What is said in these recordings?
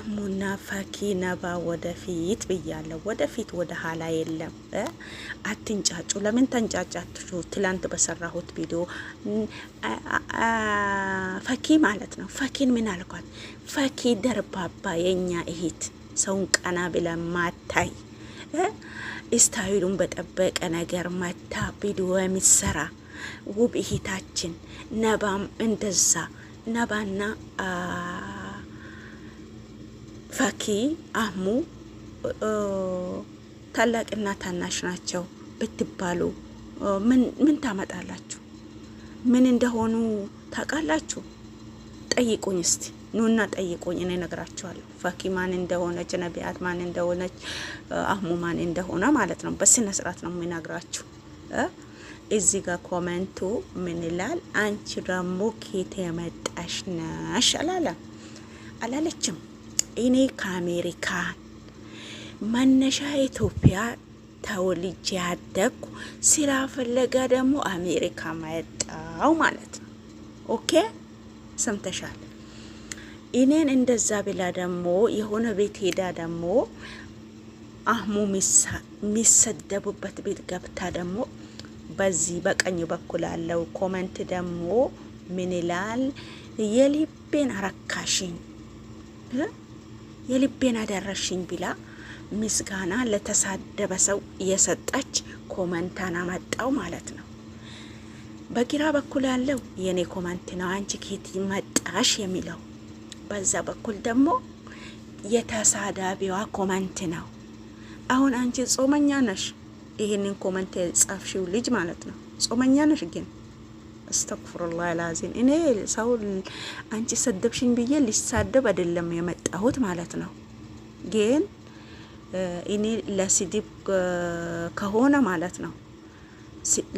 አህሙና ፈኪ ነባ ወደፊት ብያለሁ። ወደፊት ወደ ኋላ የለም። አትንጫጩ። ለምን ተንጫጫችሁ? ትላንት በሰራሁት ቪዲዮ ፈኪ ማለት ነው። ፈኪን ምን አልኳት? ፈኪ ደርባባ የኛ እህት ሰውን ቀና ብለ ማታይ ስታይሉን በጠበቀ ነገር መታ ቪዲዮ የሚሰራ ውብ እህታችን ነባም እንደዛ ነባና ፈኪ አህሙ ታላቅና ታናሽ ናቸው ብትባሉ ምን ታመጣላችሁ? ምን እንደሆኑ ታውቃላችሁ? ጠይቁኝ እስቲ ኑና ጠይቁኝ፣ እኔ ነግራችኋለሁ። ፈኪ ማን እንደሆነች፣ ነቢያት ማን እንደሆነች፣ አህሙ ማን እንደሆነ ማለት ነው። በስነ ስርዓት ነው የሚነግራችሁ። እዚህ ጋር ኮሜንቱ ምን ይላል? አንቺ ደግሞ ኬት የመጣሽ ነሽ አላለችም። እኔ ከአሜሪካን መነሻ ኢትዮጵያ ተወልጄ ያደግኩ ስራ ፍለጋ ደግሞ አሜሪካ መጣው ማለት ነው። ኦኬ ሰምተሻል? እኔን እንደዛ ብላ ደግሞ የሆነ ቤት ሄዳ ደግሞ አህሙ የሚሰደቡበት ቤት ገብታ ደግሞ በዚህ በቀኝ በኩል ያለው ኮሜንት ደግሞ ምን ይላል? የልቤን አረካሽኝ የልቤን አደረሽኝ ብላ ምስጋና ለተሳደበ ሰው የሰጠች ኮመንታና መጣው ማለት ነው። በግራ በኩል ያለው የኔ ኮመንት ነው፣ አንቺ ኬት መጣሽ የሚለው። በዛ በኩል ደግሞ የተሳዳቢዋ ኮመንት ነው። አሁን አንቺ ጾመኛ ነሽ፣ ይሄንን ኮመንት የጻፍሽው ልጅ ማለት ነው። ጾመኛ ነሽ ግን አስተግፍሩላህ አልዓዚም። እኔ ሰው አንቺ ሰደብሽኝ ብዬ ሊሳደብ አይደለም የመጣሁት ማለት ነው። ግን እኔ ለስድብ ከሆነ ማለት ነው፣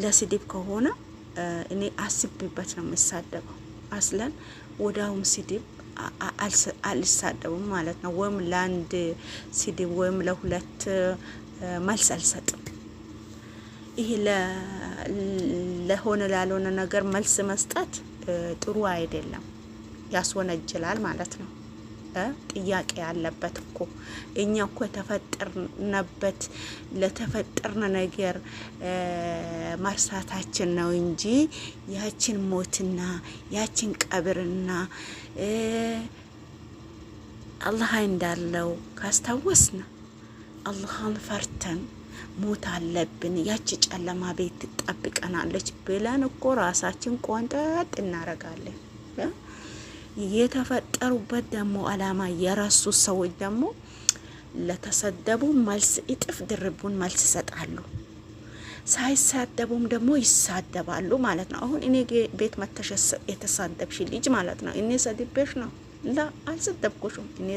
ለስድብ ከሆነ እኔ አስብበት ነው የምሳደበው። አስለን ወዳውም ስድብ አልሳደብም ማለት ነው። ወይም ለአንድ ስድብ ወይም ለሁለት መልስ አልሰጥም። ይሄ ለሆነ ላልሆነ ነገር መልስ መስጠት ጥሩ አይደለም፣ ያስወነጅላል ማለት ነው። ጥያቄ ያለበት እኮ እኛ እኮ የተፈጠርንበት ለተፈጠርን ነገር መርሳታችን ነው እንጂ ያችን ሞትና ያችን ቀብርና አላህ እንዳለው ካስታወስን አላህን ፈርተን ሞት አለብን፣ ያቺ ጨለማ ቤት ትጠብቀናለች ብለን እኮ ራሳችን ቆንጠጥ እናረጋለን። የተፈጠሩበት ደግሞ አላማ የራሱ ሰዎች ደግሞ ለተሰደቡ መልስ እጥፍ ድርቡን መልስ ይሰጣሉ፣ ሳይሳደቡም ደግሞ ይሳደባሉ ማለት ነው። አሁን እኔ ቤት መተሽ የተሳደብሽ ልጅ ማለት ነው፣ እኔ ሰድቤሽ ነው? ላ አልሰደብኩሽም። እኔ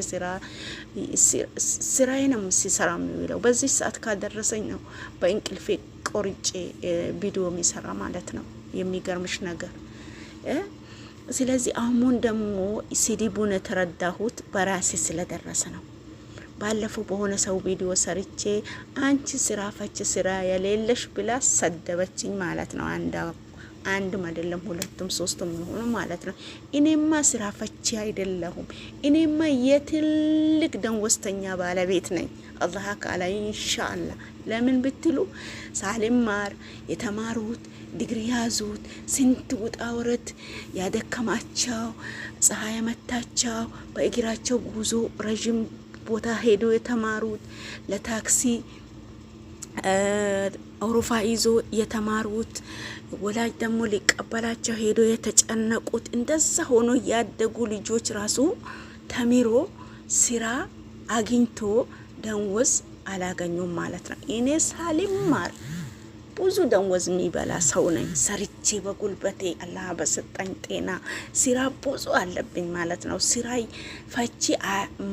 ስራዬ ነው ሲሰራ የሚውለው። በዚህ ሰዓት ካደረሰኝ ነው በእንቅልፌ ቆርጬ ቪዲዮ የሚሰራ ማለት ነው። የሚገርምሽ ነገር ስለዚህ አህሙን ደግሞ ስድቡን የተረዳሁት በራሴ ስለደረሰ ነው። ባለፈው በሆነ ሰው ቪዲዮ ሰርቼ አንቺ ስራ ፈች ስራ የሌለሽ ብላ ሰደበችኝ ማለት ነው። አንድም አይደለም ሁለቱም ሶስቱም ሆኖ ማለት ነው። እኔማ ስራ ፈቺ አይደለሁም። እኔማ የትልቅ ደንወስተኛ ባለቤት ነኝ አላህ ካላ ኢንሻአላህ። ለምን ብትሉ ሳልማር የተማሩት ዲግሪ ያዙት ስንት ውጣ ወረድ ያደከማቸው ፀሐይ መታቸው በእግራቸው ጉዞ ረጅም ቦታ ሄዶ የተማሩት ለታክሲ አውሮፋ ይዞ የተማሩት ወላጅ ደግሞ ሊቀበላቸው ሄዶ የተጨነቁት እንደዛ ሆኖ ያደጉ ልጆች ራሱ ተሚሮ ስራ አግኝቶ ደንወዝ አላገኙም ማለት ነው። እኔ ሳልማር ብዙ ደንወዝ የሚበላ ሰው ነኝ። ሰርቼ በጉልበቴ አላህ በሰጠኝ ጤና ስራ ብዙ አለብኝ ማለት ነው። ስራ ፈቺ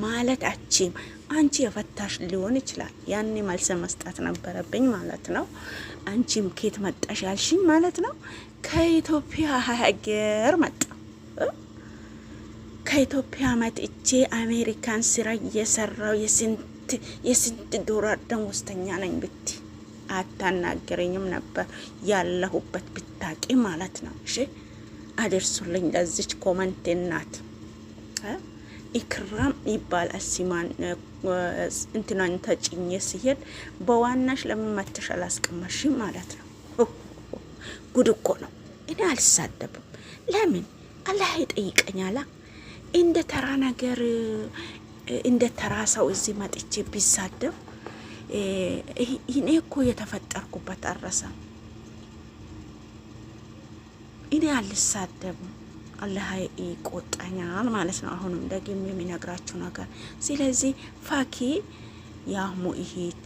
ማለት አቺም አንቺ የፈታሽ ሊሆን ይችላል። ያኔ መልስ መስጠት ነበረብኝ ማለት ነው። አንቺም ኬት መጣሽ ያልሽኝ ማለት ነው። ከኢትዮጵያ ሀገር መጣ። ከኢትዮጵያ መጥቼ አሜሪካን ስራ እየሰራው የስንት ዶላር ደሞዝተኛ ነኝ ብቲ አታናገረኝም ነበር ያለሁበት ብታቂ ማለት ነው። እሺ አደርሱልኝ ለዚች ኮመንት እናት ኢክራም ይባላል ሲማን እንትናን ተጭኜ ሲሄድ በዋናሽ ለምን መተሽ አላስቀመሽም ማለት ነው። ጉድ እኮ ነው። እኔ አልሳደብም። ለምን አላህ ይጠይቀኛላ? እንደ ተራ ነገር እንደ ተራ ሰው እዚህ መጥቼ ቢሳደብ እኔ እኮ የተፈጠርኩበት አረሳ። እኔ አልሳደብም። አላህ ይቆጣኛል ማለት ነው። አሁንም ደግሜ የሚነግራችሁ ነገር። ስለዚህ ፋኪ ያህሙ እህት፣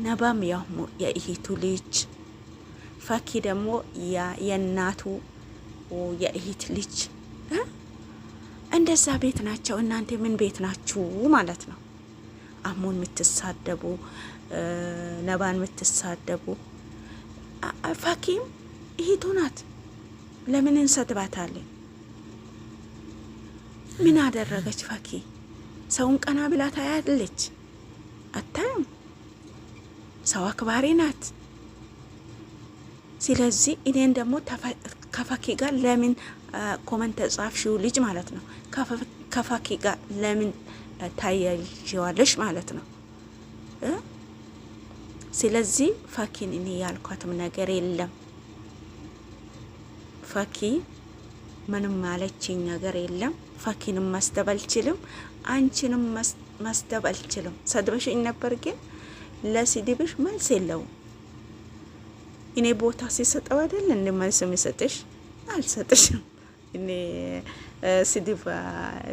ነባም ያህሙ የእህቱ ልጅ፣ ፋኪ ደግሞ የእናቱ የእህት ልጅ እንደዛ ቤት ናቸው። እናንተ ምን ቤት ናችሁ ማለት ነው? አህሙን የምትሳደቡ ነባን የምትሳደቡ ፋኪም እህቱ ናት። ለምን እንሰድባታለን? ምን አደረገች ፋኪ? ሰውን ቀና ብላ ታያለች? አታዩም? ሰው አክባሪ ናት። ስለዚህ እኔን ደግሞ ከፋኪ ጋር ለምን ኮመንት ጻፍሽው ልጅ ማለት ነው። ከፋኪ ጋር ለምን ታያይዋለሽ ማለት ነው። ስለዚህ ፋኪን እኔ ያልኳትም ነገር የለም። ፋኪ ምንም ማለችኝ ነገር የለም። ፋኪንም መስደብ አልችልም፣ አንቺንም መስደብ አልችልም። ሰድበሽኝ ነበር፣ ግን ለስድብሽ መልስ የለውም። እኔ ቦታ ሲሰጠው አይደል እንደ መልስ የሚሰጥሽ? አልሰጥሽም። እኔ ስድብ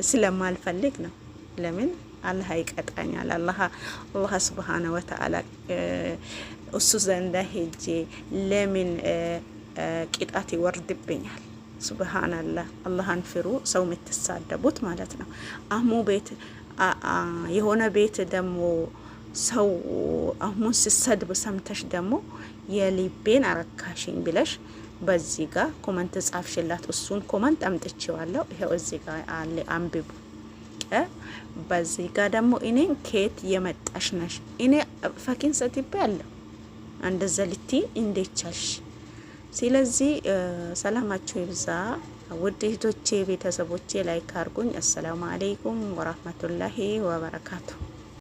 ስለማልፈልግ ነው። ለምን አላህ ይቀጣኛል። አላህ ሱብሃነ ወተዓላ እሱ ዘንዳ ሄጄ ለምን ቅጣት ይወርድብኛል? ሱብሃንአላህ። አላህን ፍሩ፣ ሰው የምትሳደቡት ማለት ነው። አህሙ ቤት የሆነ ቤት ደግሞ ሰው አህሙን ሲሰድብ ሰምተሽ ደግሞ የልቤን አረካሽኝ ብለሽ በዚህ ጋር ኮመንት ጻፍሽላት። እሱን ኮመንት አምጥቼዋለሁ። ይሄው እዚህ ጋር አለ፣ አንብቡ። በዚህ ጋር ደግሞ እኔን ከየት የመጣሽ ነሽ? እኔ ፋኪን ሰድቤ ያለው እንደዛ ልትይ እንዴት ቻልሽ? ስለዚህ ሰላማችሁ ይብዛ ውድ እህቶቼ፣ ቤተሰቦቼ። ላይክ አድርጉኝ። አሰላሙ አለይኩም ወራህመቱላሂ ወበረካቱ።